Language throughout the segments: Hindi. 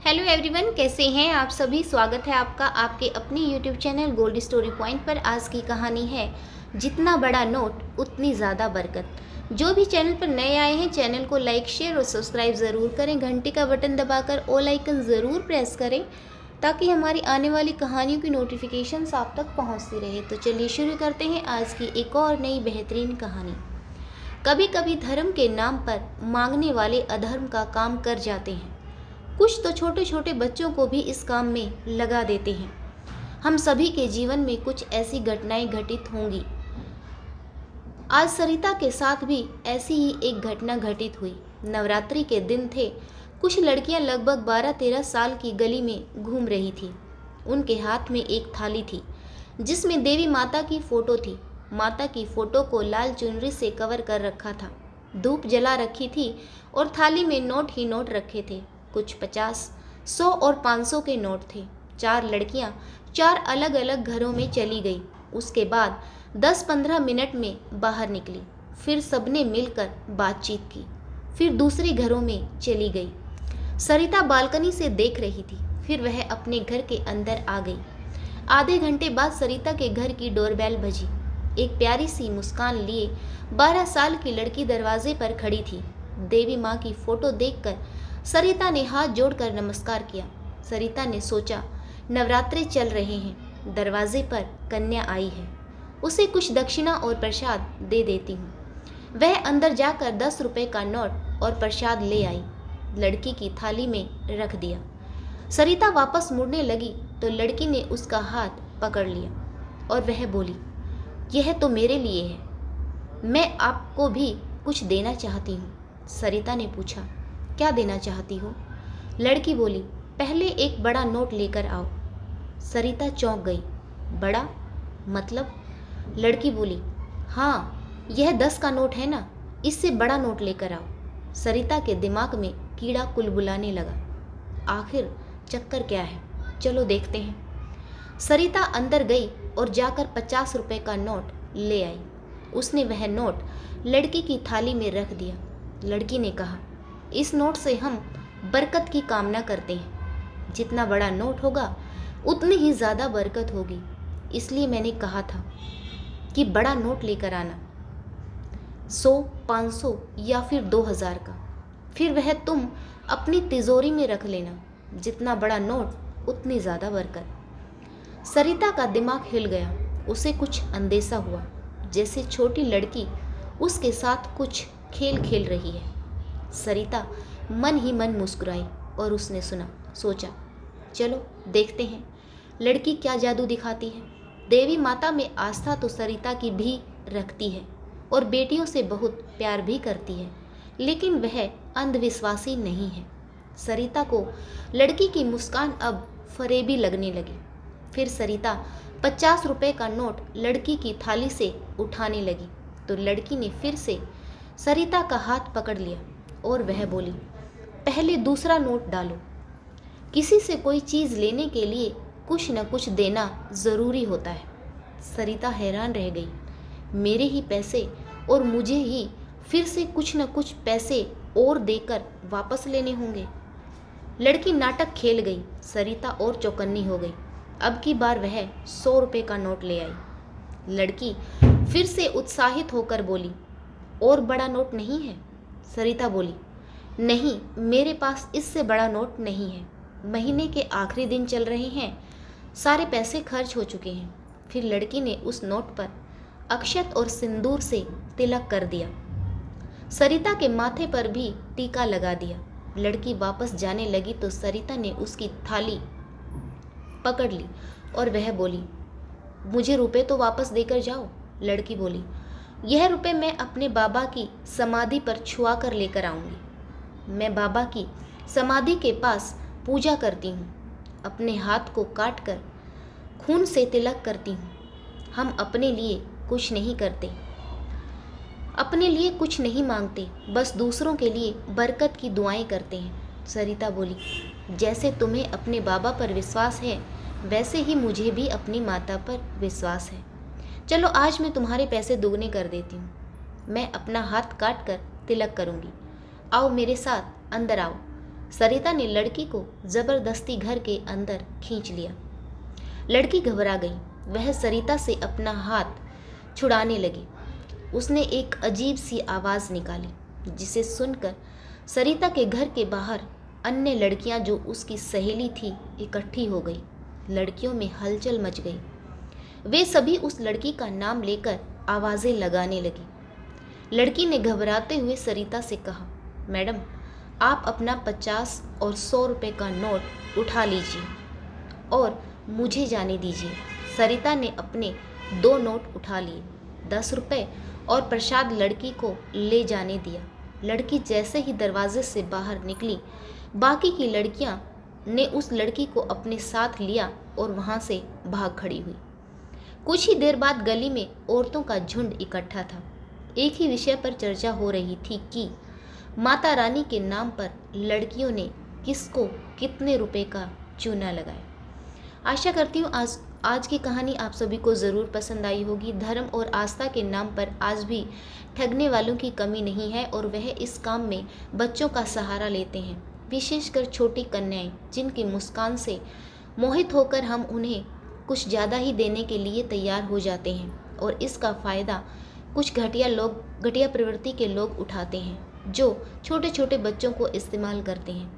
हेलो एवरीवन, कैसे हैं आप सभी। स्वागत है आपका आपके अपने YouTube channel gold story point पर। आज की कहानी है जितना बड़ा नोट उतनी ज़्यादा बरकत। जो भी चैनल पर नए आए हैं चैनल को लाइक शेयर और सब्सक्राइब ज़रूर करें। घंटी का बटन दबाकर ऑल आइकन ज़रूर प्रेस करें ताकि हमारी आने वाली कहानियों की नोटिफिकेशन आप तक पहुँचती रहे। तो चलिए शुरू करते हैं आज की एक और नई बेहतरीन कहानी। कभी कभी धर्म के नाम पर मांगने वाले अधर्म का काम कर जाते हैं। कुछ तो छोटे छोटे बच्चों को भी इस काम में लगा देते हैं। हम सभी के जीवन में कुछ ऐसी घटनाएं घटित होंगी। आज सरिता के साथ भी ऐसी ही एक घटना घटित हुई। नवरात्रि के दिन थे। कुछ लड़कियां लगभग 12-13 साल की गली में घूम रही थी। उनके हाथ में एक थाली थी जिसमें देवी माता की फोटो थी। माता की फोटो को लाल चुनरी से कवर कर रखा था। धूप जला रखी थी और थाली में नोट ही नोट रखे थे। कुछ 50, 100 और 500 के नोट थे। 4 लड़कियां 4 अलग अलग घरों में चली गई। उसके बाद 10-15 मिनट में बाहर निकली। फिर सबने मिलकर बातचीत की। फिर दूसरे घरों में चली गई। सरिता बालकनी से देख रही थी। फिर वह अपने घर के अंदर आ गई। आधे घंटे बाद सरिता के घर की डोरबेल बजी। एक प्यारी सी मुस्कान लिए 12 साल की लड़की दरवाजे पर खड़ी थी। देवी माँ की फोटो देखकर सरिता ने हाथ जोड़कर नमस्कार किया। सरिता ने सोचा, नवरात्रे चल रहे हैं, दरवाजे पर कन्या आई है, उसे कुछ दक्षिणा और प्रसाद दे देती हूँ। वह अंदर जाकर 10 रुपए का नोट और प्रसाद ले आई। लड़की की थाली में रख दिया। सरिता वापस मुड़ने लगी तो लड़की ने उसका हाथ पकड़ लिया और वह बोली, यह तो मेरे लिए है, मैं आपको भी कुछ देना चाहती हूँ। सरिता ने पूछा, क्या देना चाहती हो? लड़की बोली, पहले एक बड़ा नोट लेकर आओ। सरिता चौंक गई। बड़ा मतलब? लड़की बोली, हाँ, यह 10 का नोट है ना, इससे बड़ा नोट लेकर आओ। सरिता के दिमाग में कीड़ा कुलबुलाने लगा। आखिर चक्कर क्या है, चलो देखते हैं। सरिता अंदर गई और जाकर 50 रुपए का नोट ले आई। उसने वह नोट लड़की की थाली में रख दिया। लड़की ने कहा, इस नोट से हम बरकत की कामना करते हैं। जितना बड़ा नोट होगा उतनी ही ज़्यादा बरकत होगी, इसलिए मैंने कहा था कि बड़ा नोट लेकर आना, 100, 500 या फिर 2000 का। फिर वह तुम अपनी तिजोरी में रख लेना। जितना बड़ा नोट उतनी ज़्यादा बरकत। सरिता का दिमाग हिल गया। उसे कुछ अंदेशा हुआ, जैसे छोटी लड़की उसके साथ कुछ खेल खेल रही है। सरिता मन ही मन मुस्कुराई और उसने सोचा, चलो देखते हैं लड़की क्या जादू दिखाती है। देवी माता में आस्था तो सरिता की भी रखती है और बेटियों से बहुत प्यार भी करती है, लेकिन वह अंधविश्वासी नहीं है। सरिता को लड़की की मुस्कान अब फरेबी लगने लगी। फिर सरिता 50 रुपए का नोट लड़की की थाली से उठाने लगी तो लड़की ने फिर से सरिता का हाथ पकड़ लिया और वह बोली, पहले दूसरा नोट डालो। किसी से कोई चीज़ लेने के लिए कुछ न कुछ देना ज़रूरी होता है। सरिता हैरान रह गई। मेरे ही पैसे और मुझे ही फिर से कुछ न कुछ पैसे और देकर वापस लेने होंगे। लड़की नाटक खेल गई। सरिता और चौकन्नी हो गई। अब की बार वह 100 रुपये का नोट ले आई। लड़की फिर से उत्साहित होकर बोली, और बड़ा नोट नहीं है? सरिता बोली, नहीं, मेरे पास इससे बड़ा नोट नहीं है। महीने के आखिरी दिन चल रहे हैं, सारे पैसे खर्च हो चुके हैं। फिर लड़की ने उस नोट पर अक्षत और सिंदूर से तिलक कर दिया। सरिता के माथे पर भी टीका लगा दिया। लड़की वापस जाने लगी तो सरिता ने उसकी थाली पकड़ ली और वह बोली, मुझे रुपए तो वापस देकर जाओ। लड़की बोली, यह रुपए मैं अपने बाबा की समाधि पर छुआ कर लेकर आऊँगी। मैं बाबा की समाधि के पास पूजा करती हूँ, अपने हाथ को काट कर खून से तिलक करती हूँ। हम अपने लिए कुछ नहीं करते, अपने लिए कुछ नहीं मांगते, बस दूसरों के लिए बरकत की दुआएं करते हैं। सरिता बोली, जैसे तुम्हें अपने बाबा पर विश्वास है वैसे ही मुझे भी अपनी माता पर विश्वास है। चलो आज मैं तुम्हारे पैसे दोगुने कर देती हूँ। मैं अपना हाथ काट कर तिलक करूँगी। आओ मेरे साथ अंदर आओ। सरिता ने लड़की को जबरदस्ती घर के अंदर खींच लिया। लड़की घबरा गई। वह सरिता से अपना हाथ छुड़ाने लगी। उसने एक अजीब सी आवाज़ निकाली जिसे सुनकर सरिता के घर के बाहर अन्य लड़कियां जो उसकी सहेली थी इकट्ठी हो गई। लड़कियों में हलचल मच गई। वे सभी उस लड़की का नाम लेकर आवाज़ें लगाने लगी। लड़की ने घबराते हुए सरिता से कहा, मैडम, आप अपना 50 और 100 रुपये का नोट उठा लीजिए और मुझे जाने दीजिए। सरिता ने अपने 2 नोट उठा लिए, 10 रुपये और प्रसाद लड़की को ले जाने दिया। लड़की जैसे ही दरवाजे से बाहर निकली, बाकी की लड़कियां ने उस लड़की को अपने साथ लिया और वहां से भाग खड़ी हुई। कुछ ही देर बाद गली में औरतों का झुंड इकट्ठा था। एक ही विषय पर चर्चा हो रही थी कि माता रानी के नाम पर लड़कियों ने किसको कितने रुपए का चूना लगाया। आशा करती हूँ आज की कहानी आप सभी को ज़रूर पसंद आई होगी। धर्म और आस्था के नाम पर आज भी ठगने वालों की कमी नहीं है और वह इस काम में बच्चों का सहारा लेते हैं, विशेषकर छोटी कन्याएं जिनकी मुस्कान से मोहित होकर हम उन्हें कुछ ज़्यादा ही देने के लिए तैयार हो जाते हैं और इसका फ़ायदा कुछ घटिया प्रवृत्ति के लोग उठाते हैं जो छोटे छोटे बच्चों को इस्तेमाल करते हैं।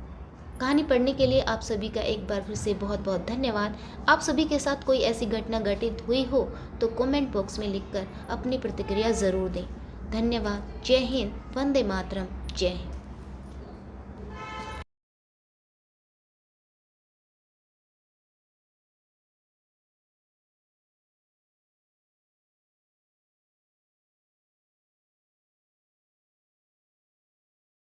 कहानी पढ़ने के लिए आप सभी का एक बार फिर से बहुत बहुत धन्यवाद। आप सभी के साथ कोई ऐसी घटना घटित हुई हो तो कमेंट बॉक्स में लिखकर अपनी प्रतिक्रिया ज़रूर दें। धन्यवाद। जय हिंद। वंदे मातरम। जय हिंद।